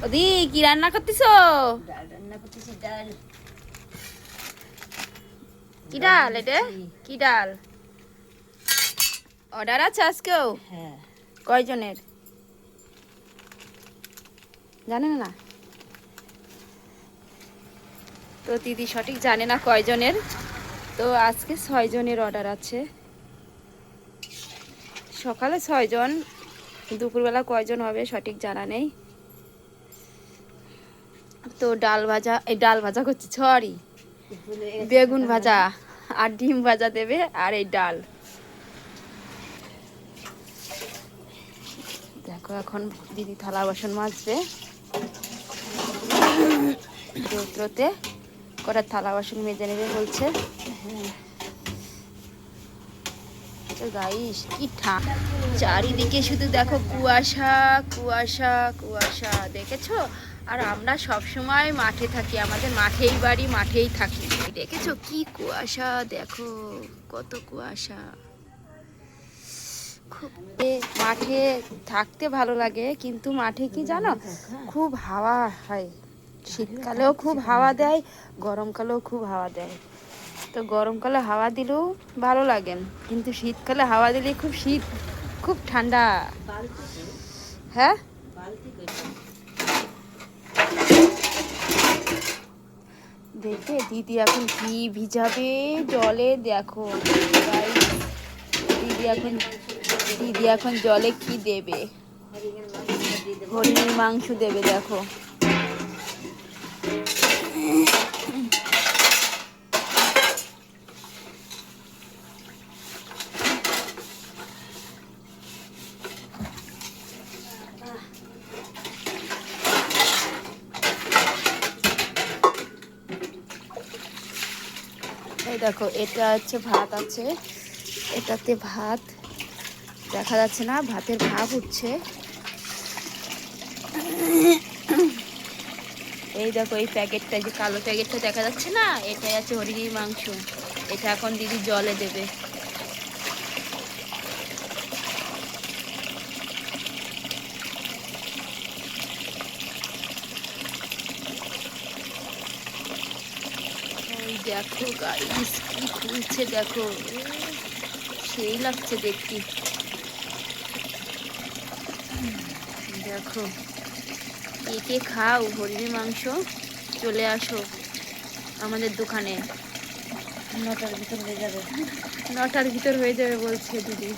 ওদি কি রান্না করতেছো? ডাল রান্না করতেছি। ডাল কি ডাল এটা? কি ডাল? অর্ডার আছে আজকেও? হ্যাঁ। কয়জনের জানেন না তো দিদি সঠিক জানে না কয়জনের। তো আজকে 6 জনের অর্ডার আছে। সকালে 6 জন, দুপুরবেলা কয়জন হবে সঠিক জানা নেই। তো ডাল ভাজা করছি, সরি বেগুন ভাজা আর ডিম ভাজা দেবে আর এই ডাল। দেখো এখন দিদি থালা বাসন মাজবে রৌদ্রতে, কটা থালা বাসন মেজে নেবে বলছে। তো গাইস কি ঠান্ডা, চারিদিকে শুধু দেখো কুয়াশা কুয়াশা কুয়াশা, দেখেছো? আর আমরা সব সময় মাঠে থাকি, আমাদের মাঠেই বাড়ি, মাঠেই থাকি। দেখেছো কি কুয়াশা, দেখো কত কুয়াশা। খুব মাঠে থাকতে ভালো লাগে, কিন্তু মাঠে কি জানো, খুব হাওয়া হয়। শীতকালেও খুব হাওয়া দেয়, গরমকালেও খুব হাওয়া দেয়। তো গরমকালে হাওয়া দিলেও ভালো লাগে, কিন্তু শীতকালে হাওয়া দিলে খুব শীত, খুব ঠান্ডা। হ্যাঁ দেখে দিদি এখন কি ভিজাবে জলে, দেখো দিদি এখন জলে কি দেবে, হরিণের মাংস দেবে। দেখো এই দেখো এটা হচ্ছে ভাত আছে, এটাতে ভাত দেখা যাচ্ছে না, ভাতের ভাব উঠছে। এই দেখো এই প্যাকেটটা, যে কালো প্যাকেটটা দেখা যাচ্ছে না, এটাই আছে হরিণের মাংস। এটা এখন দিদি জলে দেবে। ওই দেখো গাইস কি খুলছে, দেখো সেই লাগছে দেখতে। দেখো কে কে খাও হরিণের মাংস, চলে আসো আমাদের দোকানে। 9টার ভিতর হয়ে যাবে। 9টার ভিতর হয়ে যাবে বলছে দিদি।